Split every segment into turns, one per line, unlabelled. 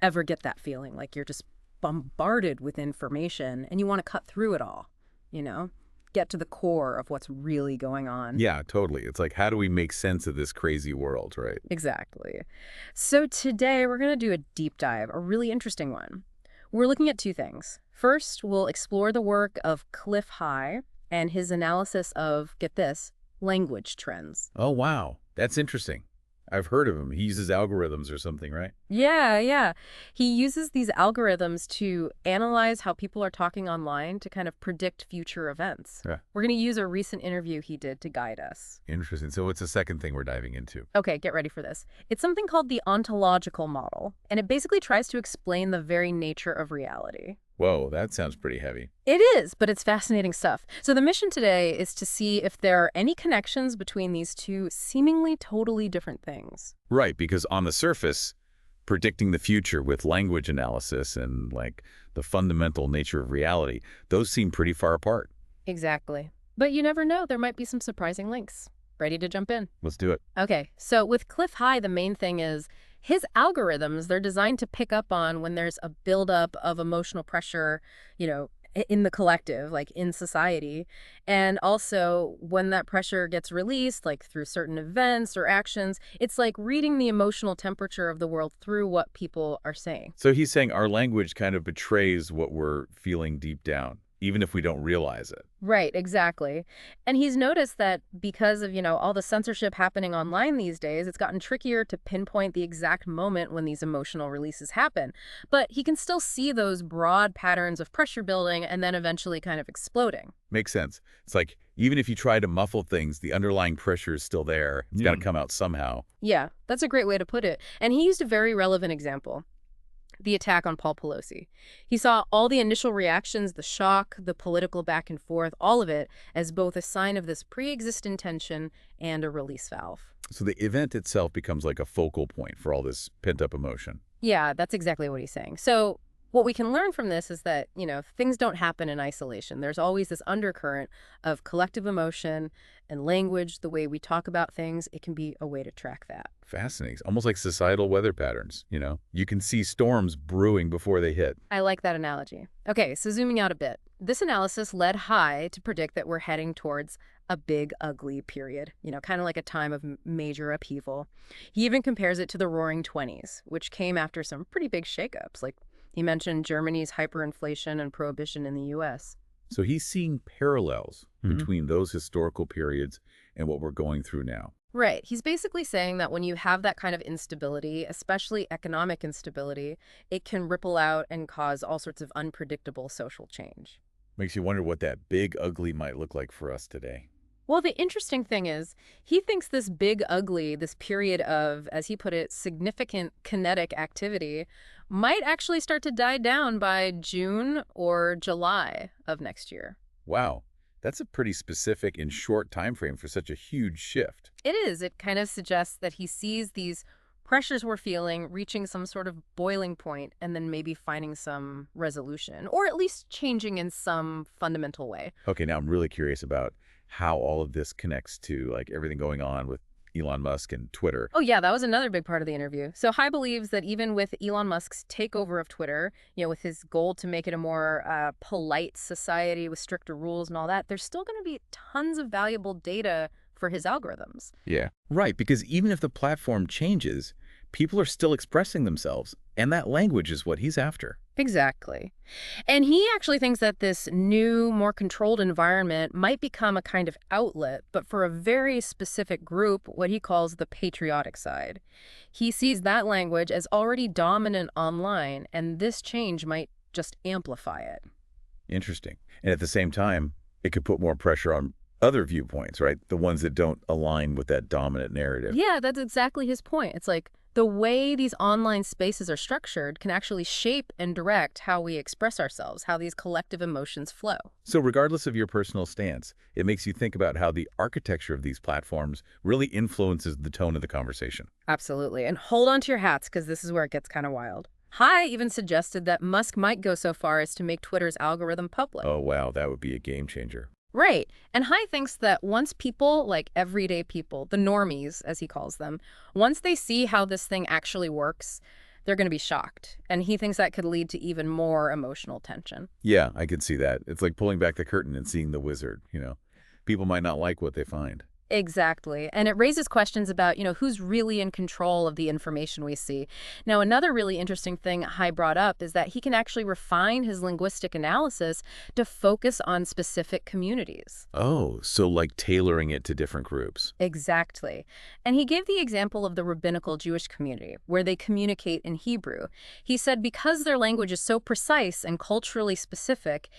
Ever get that feeling like you're just bombarded with information and you want to cut through it all, you know? Get to the core of what's really going on.
Yeah, totally. It's like, how do we make sense of this crazy world, right?
Exactly. So today we're going to do a deep dive, a really interesting one. We're looking at two things. First, we'll explore the work of Clif and his analysis of, get this, language trends.
Oh, wow. That's interesting. I've heard of him. He uses algorithms or something, right?
Yeah. He uses these algorithms to analyze how people are talking online to kind of predict future events.
Yeah.
We're going to use a recent interview he did to guide us.
Interesting. So what's the second thing we're diving into?
Okay, get ready for this. It's something called the ontological model, and it basically tries to explain the very nature of reality.
Whoa, that sounds pretty heavy.
It is, but it's fascinating stuff. So the mission today is to see if there are any connections between these two seemingly totally different things.
Right, because on the surface, predicting the future with language analysis and like the fundamental nature of reality, those seem pretty far apart.
Exactly. But you never know, there might be some surprising links. Ready to jump in?
Let's do it.
Okay, so with Clif the main thing is his algorithms, they're designed to pick up on when there's a buildup of emotional pressure, in the collective, like in society. And also when that pressure gets released, like through certain events or actions, it's like reading the emotional temperature of the world through what people are saying.
So he's saying our language kind of betrays what we're feeling deep down, even if we don't realize it.
Right, exactly. And he's noticed that because of, all the censorship happening online these days, it's gotten trickier to pinpoint the exact moment when these emotional releases happen. But he can still see those broad patterns of pressure building and then eventually kind of exploding.
Makes sense. It's like, even if you try to muffle things, the underlying pressure is still there. It's got to come out somehow.
Yeah, that's a great way to put it. And he used a very relevant example. The attack on Paul Pelosi. He saw all the initial reactions, the shock, the political back and forth, all of it as both a sign of this pre-existing tension and a release valve.
So the event itself becomes like a focal point for all this pent-up emotion.
Yeah, that's exactly what he's saying. So what we can learn from this is that, things don't happen in isolation. There's always this undercurrent of collective emotion and language, the way we talk about things. It can be a way to track that.
Fascinating. Almost like societal weather patterns, You can see storms brewing before they hit.
I like that analogy. Okay, so zooming out a bit. This analysis led High to predict that we're heading towards a big, ugly period, kind of like a time of major upheaval. He even compares it to the Roaring '20s, which came after some pretty big shakeups. Like he mentioned Germany's hyperinflation and prohibition in the U.S.
So he's seeing parallels between those historical periods and what we're going through now.
Right. He's basically saying that when you have that kind of instability, especially economic instability, it can ripple out and cause all sorts of unpredictable social change.
Makes you wonder what that big ugly might look like for us today.
Well, the interesting thing is, he thinks this big ugly, this period of, as he put it, significant kinetic activity, might actually start to die down by June or July of next year.
Wow. That's a pretty specific and short time frame for such a huge shift.
It is. It kind of suggests that he sees these pressures we're feeling reaching some sort of boiling point and then maybe finding some resolution, or at least changing in some fundamental way.
Okay, now I'm really curious about how all of this connects to like everything going on with Elon Musk and Twitter.
Oh, yeah, that was another big part of the interview. So High believes that even with Elon Musk's takeover of Twitter, with his goal to make it a more polite society with stricter rules and all that, there's still going to be tons of valuable data for his algorithms.
Yeah, right, because even if the platform changes, people are still expressing themselves, and that language is what he's after.
Exactly. And he actually thinks that this new, more controlled environment might become a kind of outlet, but for a very specific group, what he calls the patriotic side. He sees that language as already dominant online, and this change might just amplify it.
Interesting. And at the same time, it could put more pressure on other viewpoints, right? The ones that don't align with that dominant narrative.
Yeah, that's exactly his point. It's like the way these online spaces are structured can actually shape and direct how we express ourselves, how these collective emotions flow.
So regardless of your personal stance, it makes you think about how the architecture of these platforms really influences the tone of the conversation.
Absolutely. And hold on to your hats, because this is where it gets kind of wild. High even suggested that Musk might go so far as to make Twitter's algorithm public.
Oh, wow, that would be a game changer.
Right. And High thinks that once people, like everyday people, the normies, as he calls them, once they see how this thing actually works, they're going to be shocked. And he thinks that could lead to even more emotional tension.
Yeah, I can see that. It's like pulling back the curtain and seeing the wizard. People might not like what they find.
Exactly. And it raises questions about, who's really in control of the information we see. Now, another really interesting thing Hai brought up is that he can actually refine his linguistic analysis to focus on specific communities.
Oh, so like tailoring it to different groups.
Exactly. And he gave the example of the rabbinical Jewish community, where they communicate in Hebrew. He said because their language is so precise and culturally specific,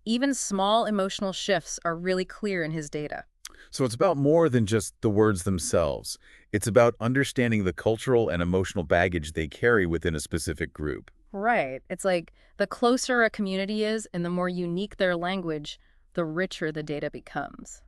even small emotional shifts are really clear in his data.
So it's about more than just the words themselves. It's about understanding the cultural and emotional baggage they carry within a specific group.
Right. It's like the closer a community is and the more unique their language, the richer the data becomes.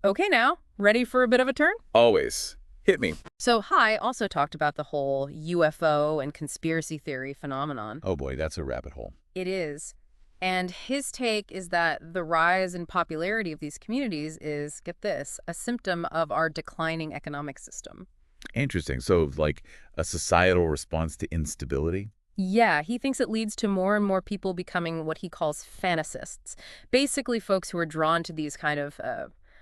Okay, now, ready for a bit of a turn?
Always. Hit me.
So Hai also talked about the whole UFO and conspiracy theory phenomenon.
Oh boy, that's a rabbit hole.
It is. And his take is that the rise in popularity of these communities is, get this, a symptom of our declining economic system.
Interesting. So like a societal response to instability?
Yeah, he thinks it leads to more and more people becoming what he calls fantasists. Basically, folks who are drawn to these kind of,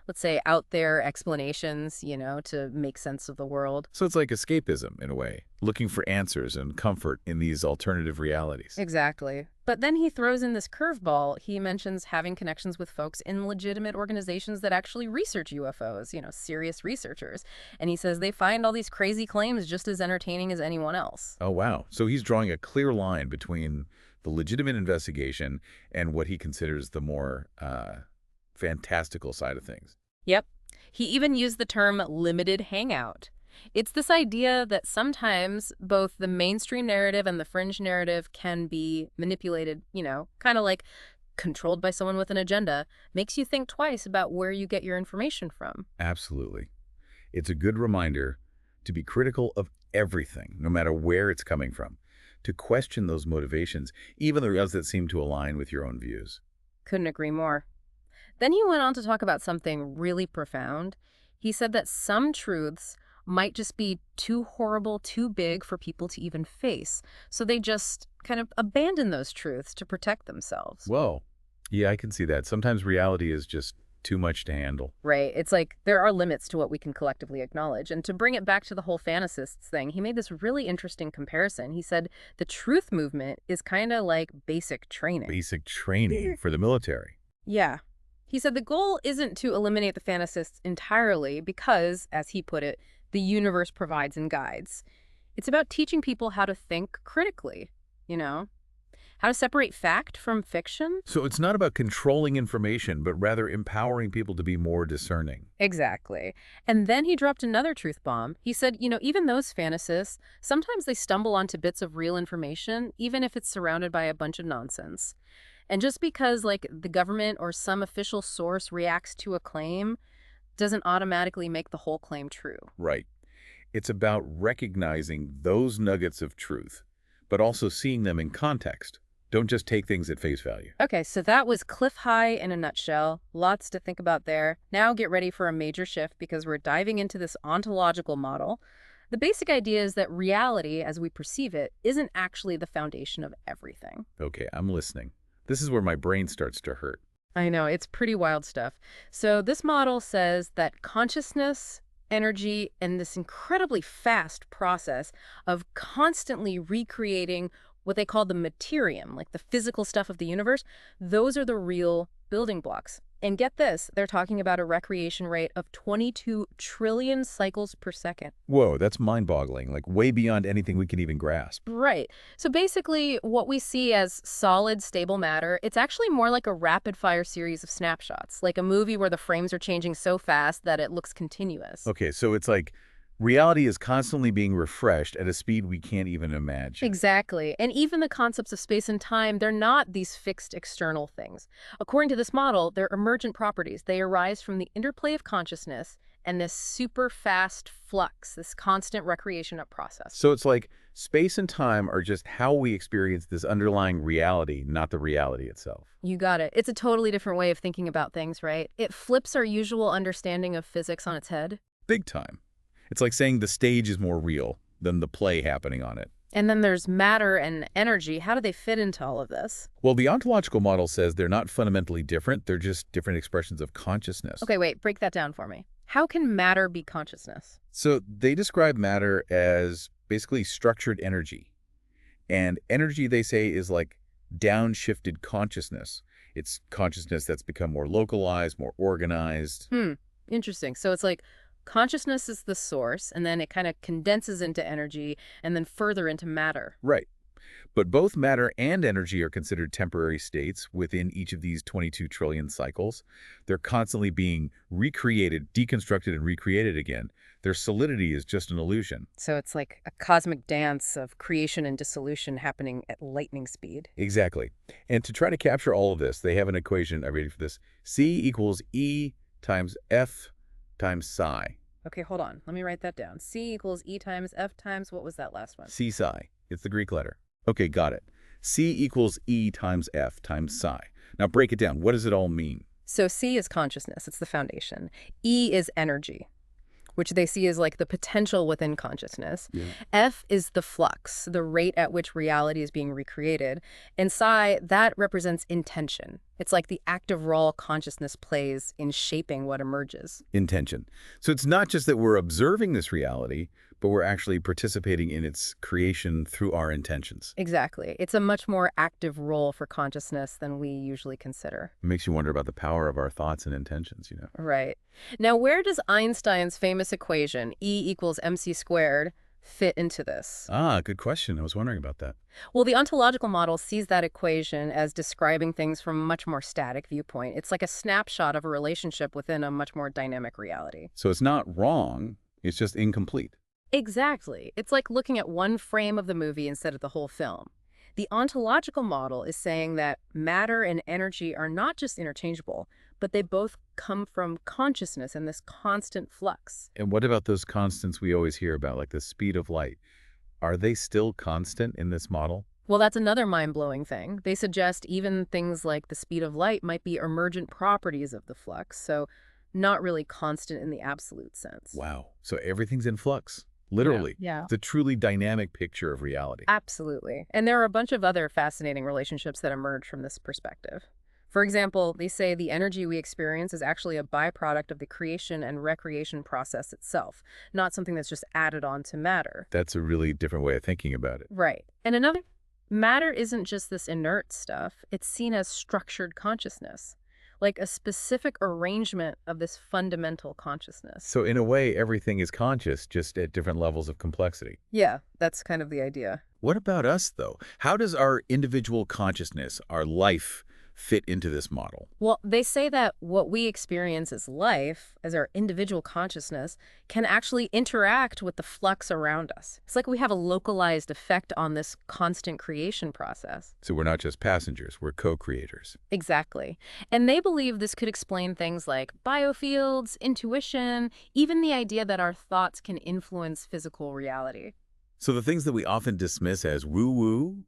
let's say, out there explanations, to make sense of the world.
So it's like escapism in a way, looking for answers and comfort in these alternative realities.
Exactly. But then he throws in this curveball. He mentions having connections with folks in legitimate organizations that actually research UFOs, serious researchers. And he says they find all these crazy claims just as entertaining as anyone else.
Oh, wow. So he's drawing a clear line between the legitimate investigation and what he considers the more fantastical side of things.
Yep. He even used the term limited hangout. It's this idea that sometimes both the mainstream narrative and the fringe narrative can be manipulated, kind of like controlled by someone with an agenda, makes you think twice about where you get your information from.
Absolutely. It's a good reminder to be critical of everything, no matter where it's coming from, to question those motivations, even the ones that seem to align with your own views.
Couldn't agree more. Then he went on to talk about something really profound. He said that some truths might just be too horrible, too big for people to even face. So they just kind of abandon those truths to protect themselves.
Whoa. Yeah, I can see that. Sometimes reality is just too much to handle.
Right. It's like there are limits to what we can collectively acknowledge. And to bring it back to the whole fantasists thing, he made this really interesting comparison. He said the truth movement is kind of like basic training.
Basic training for the military.
Yeah. He said the goal isn't to eliminate the fantasists entirely because, as he put it, the universe provides and guides. It's about teaching people how to think critically, how to separate fact from fiction.
So it's not about controlling information, but rather empowering people to be more discerning.
Exactly. And then he dropped another truth bomb. He said, even those fantasists, sometimes they stumble onto bits of real information, even if it's surrounded by a bunch of nonsense. And just because, the government or some official source reacts to a claim doesn't automatically make the whole claim true.
Right. It's about recognizing those nuggets of truth, but also seeing them in context. Don't just take things at face value.
Okay, so that was Clif Hai in a nutshell. Lots to think about there. Now get ready for a major shift because we're diving into this ontological model. The basic idea is that reality, as we perceive it, isn't actually the foundation of everything.
Okay, I'm listening. This is where my brain starts to hurt.
I know, it's pretty wild stuff. So this model says that consciousness, energy, and this incredibly fast process of constantly recreating what they call the materium, like the physical stuff of the universe, those are the real building blocks. And get this, they're talking about a recreation rate of 22 trillion cycles per second.
Whoa, that's mind-boggling, like way beyond anything we can even grasp.
Right. So basically, what we see as solid, stable matter, it's actually more like a rapid-fire series of snapshots, like a movie where the frames are changing so fast that it looks continuous.
Okay, so it's like reality is constantly being refreshed at a speed we can't even imagine.
Exactly. And even the concepts of space and time, they're not these fixed external things. According to this model, they're emergent properties. They arise from the interplay of consciousness and this super fast flux, this constant recreation up process.
So it's like space and time are just how we experience this underlying reality, not the reality itself.
You got it. It's a totally different way of thinking about things, right? It flips our usual understanding of physics on its head.
Big time. It's like saying the stage is more real than the play happening on it.
And then there's matter and energy. How do they fit into all of this?
Well, the ontological model says they're not fundamentally different, they're just different expressions of consciousness.
Okay, wait, break that down for me. How can matter be consciousness?
So they describe matter as basically structured energy. And energy, they say, is like downshifted consciousness. It's consciousness that's become more localized, more organized.
Hmm, interesting. So it's like consciousness is the source, and then it kind of condenses into energy, and then further into matter.
Right. But both matter and energy are considered temporary states within each of these 22 trillion cycles. They're constantly being recreated, deconstructed, and recreated again. Their solidity is just an illusion.
So it's like a cosmic dance of creation and dissolution happening at lightning speed.
Exactly. And to try to capture all of this, they have an equation. I'm ready for this. C equals E times F times psi.
Okay, hold on. Let me write that down. C equals E times F times, what was that last one?
C psi. It's the Greek letter. Okay, got it. C equals E times F times psi. Now break it down. What does it all mean?
So C is consciousness. It's the foundation. E is energy, which they see as like the potential within consciousness.
Yeah.
F is the flux, the rate at which reality is being recreated. And psi, that represents intention. It's like the active role consciousness plays in shaping what emerges.
Intention. So it's not just that we're observing this reality, but we're actually participating in its creation through our intentions.
Exactly. It's a much more active role for consciousness than we usually consider.
It makes you wonder about the power of our thoughts and intentions, you know.
Right. Now, where does Einstein's famous equation, E equals mc squared, fit into this?
Ah, good question. I was wondering about that.
Well, the ontological model sees that equation as describing things from a much more static viewpoint. It's like a snapshot of a relationship within a much more dynamic reality.
So it's not wrong, it's just incomplete.
Exactly. It's like looking at one frame of the movie instead of the whole film. The ontological model is saying that matter and energy are not just interchangeable, but they both come from consciousness and this constant flux.
And what about those constants we always hear about, like the speed of light? Are they still constant in this model?
Well, that's another mind-blowing thing. They suggest even things like the speed of light might be emergent properties of the flux, so not really constant in the absolute sense.
Wow. So everything's in flux, literally.
Yeah.
It's a truly dynamic picture of reality.
Absolutely. And there are a bunch of other fascinating relationships that emerge from this perspective. For example, they say the energy we experience is actually a byproduct of the creation and recreation process itself, not something that's just added on to matter.
That's a really different way of thinking about it.
Right. And another, matter isn't just this inert stuff. It's seen as structured consciousness, like a specific arrangement of this fundamental consciousness.
So in a way, everything is conscious, just at different levels of complexity.
Yeah, that's kind of the idea.
What about us, though? How does our individual consciousness, our life, fit into this model?
Well, they say that what we experience as life, as our individual consciousness, can actually interact with the flux around us. It's like we have a localized effect on this constant creation process.
So we're not just passengers, we're co-creators.
Exactly. And they believe this could explain things like biofields, intuition, even the idea that our thoughts can influence physical reality.
So the things that we often dismiss as woo-woo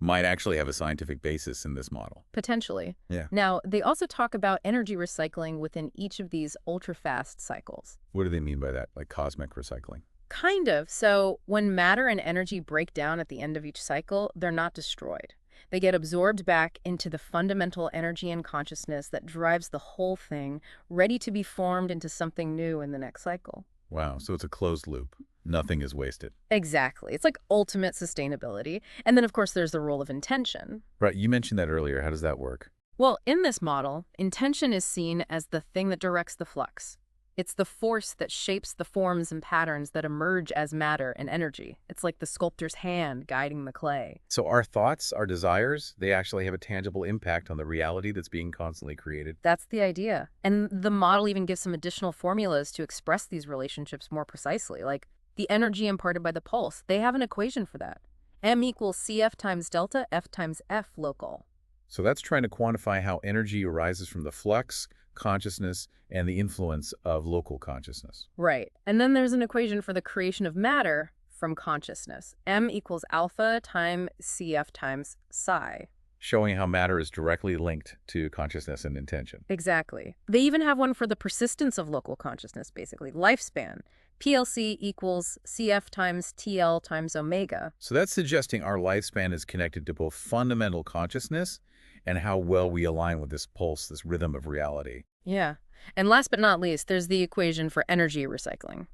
might actually have a scientific basis in this model.
Potentially.
Yeah.
Now, they also talk about energy recycling within each of these ultra-fast cycles.
What do they mean by that, like cosmic recycling?
Kind of. So when matter and energy break down at the end of each cycle, they're not destroyed. They get absorbed back into the fundamental energy and consciousness that drives the whole thing, ready to be formed into something new in the next cycle.
Wow, so it's a closed loop. Nothing is wasted.
Exactly. It's like ultimate sustainability. And then, of course, there's the role of intention.
Right, you mentioned that earlier. How does that work?
Well, in this model, intention is seen as the thing that directs the flux. It's the force that shapes the forms and patterns that emerge as matter and energy. It's like the sculptor's hand guiding the clay.
So our thoughts, our desires, they actually have a tangible impact on the reality that's being constantly created.
That's the idea. And the model even gives some additional formulas to express these relationships more precisely, like the energy imparted by the pulse. They have an equation for that. M equals CF times delta, F times F local.
So that's trying to quantify how energy arises from the flux, consciousness, and the influence of local consciousness.
Right. And then there's an equation for the creation of matter from consciousness. M equals alpha times CF times psi.
Showing how matter is directly linked to consciousness and intention.
Exactly. They even have one for the persistence of local consciousness, basically, lifespan. PLC equals CF times TL times omega.
So that's suggesting our lifespan is connected to both fundamental consciousness and how well we align with this pulse, this rhythm of reality.
Yeah. And last but not least, there's the equation for energy recycling.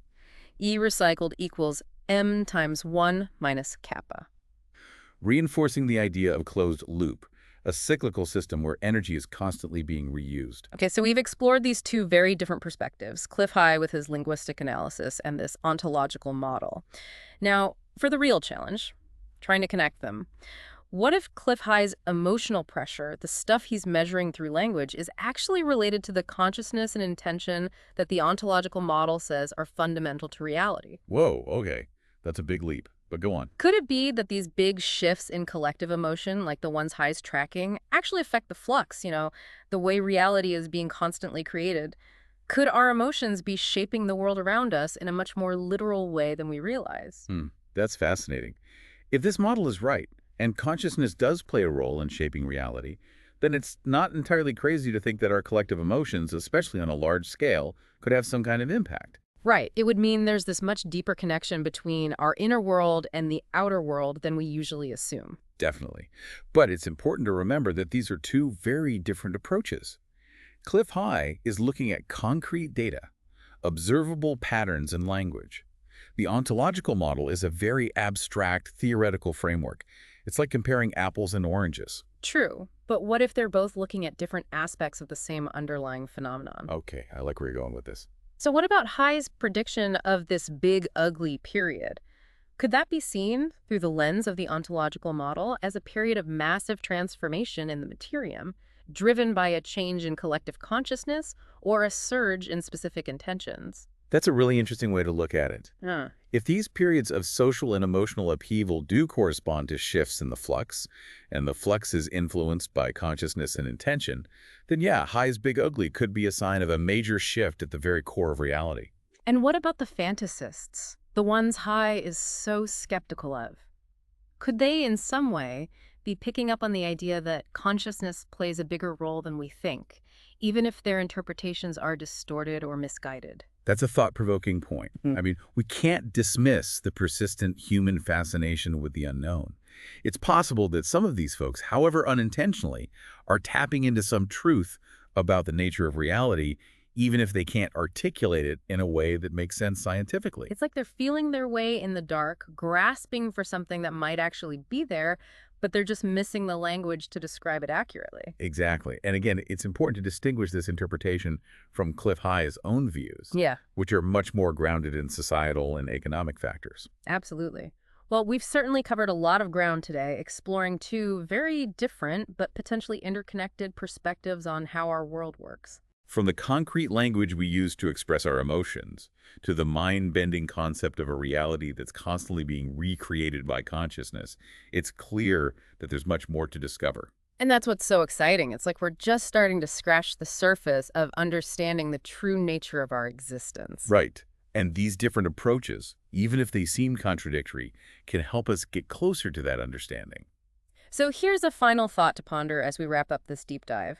E recycled equals m times 1 minus kappa.
Reinforcing the idea of closed loop, a cyclical system where energy is constantly being reused.
Okay, so we've explored these two very different perspectives, Clif High with his linguistic analysis and this ontological model. Now, for the real challenge, trying to connect them. What if Cliff High's emotional pressure, the stuff he's measuring through language, is actually related to the consciousness and intention that the ontological model says are fundamental to reality?
Whoa, okay. That's a big leap, but go on.
Could it be that these big shifts in collective emotion, like the ones High's tracking, actually affect the flux, the way reality is being constantly created? Could our emotions be shaping the world around us in a much more literal way than we realize?
That's fascinating. If this model is right, and consciousness does play a role in shaping reality, then it's not entirely crazy to think that our collective emotions, especially on a large scale, could have some kind of impact.
Right. It would mean there's this much deeper connection between our inner world and the outer world than we usually assume.
Definitely. But it's important to remember that these are two very different approaches. Cliff High is looking at concrete data, observable patterns in language. The ontological model is a very abstract, theoretical framework. It's like comparing apples and oranges.
True. But what if they're both looking at different aspects of the same underlying phenomenon?
Okay, I like where you're going with this.
So what about High's prediction of this big, ugly period? Could that be seen through the lens of the ontological model as a period of massive transformation in the materium, driven by a change in collective consciousness or a surge in specific intentions?
That's a really interesting way to look at it.
Huh.
If these periods of social and emotional upheaval do correspond to shifts in the flux, and the flux is influenced by consciousness and intention, then yeah, High's Big Ugly could be a sign of a major shift at the very core of reality.
And what about the fantasists, the ones High is so skeptical of? Could they, in some way, be picking up on the idea that consciousness plays a bigger role than we think, even if their interpretations are distorted or misguided?
That's a thought-provoking point. I mean, we can't dismiss the persistent human fascination with the unknown. It's possible that some of these folks, however unintentionally, are tapping into some truth about the nature of reality, even if they can't articulate it in a way that makes sense scientifically.
It's like they're feeling their way in the dark, grasping for something that might actually be there, but they're just missing the language to describe it accurately.
Exactly. And again, it's important to distinguish this interpretation from Cliff High's own views,
Yeah,
which are much more grounded in societal and economic factors.
absolutely. Well, we've certainly covered a lot of ground today, exploring two very different but potentially interconnected perspectives on how our world works.
From the concrete language we use to express our emotions, to the mind-bending concept of a reality that's constantly being recreated by consciousness, it's clear that there's much more to discover.
And that's what's so exciting. It's like we're just starting to scratch the surface of understanding the true nature of our existence.
Right. And these different approaches, even if they seem contradictory, can help us get closer to that understanding.
So here's a final thought to ponder as we wrap up this deep dive.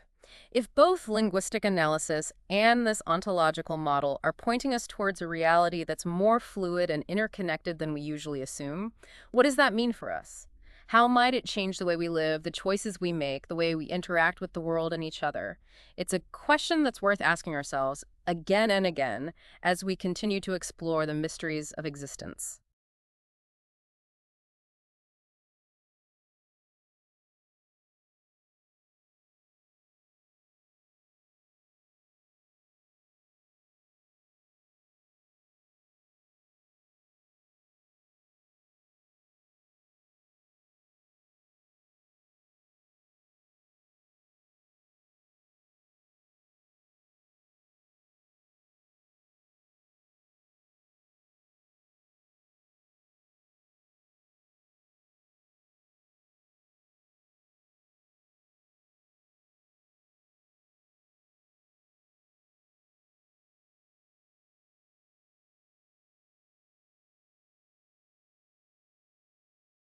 If both linguistic analysis and this ontological model are pointing us towards a reality that's more fluid and interconnected than we usually assume, what does that mean for us? How might it change the way we live, the choices we make, the way we interact with the world and each other? It's a question that's worth asking ourselves again and again as we continue to explore the mysteries of existence.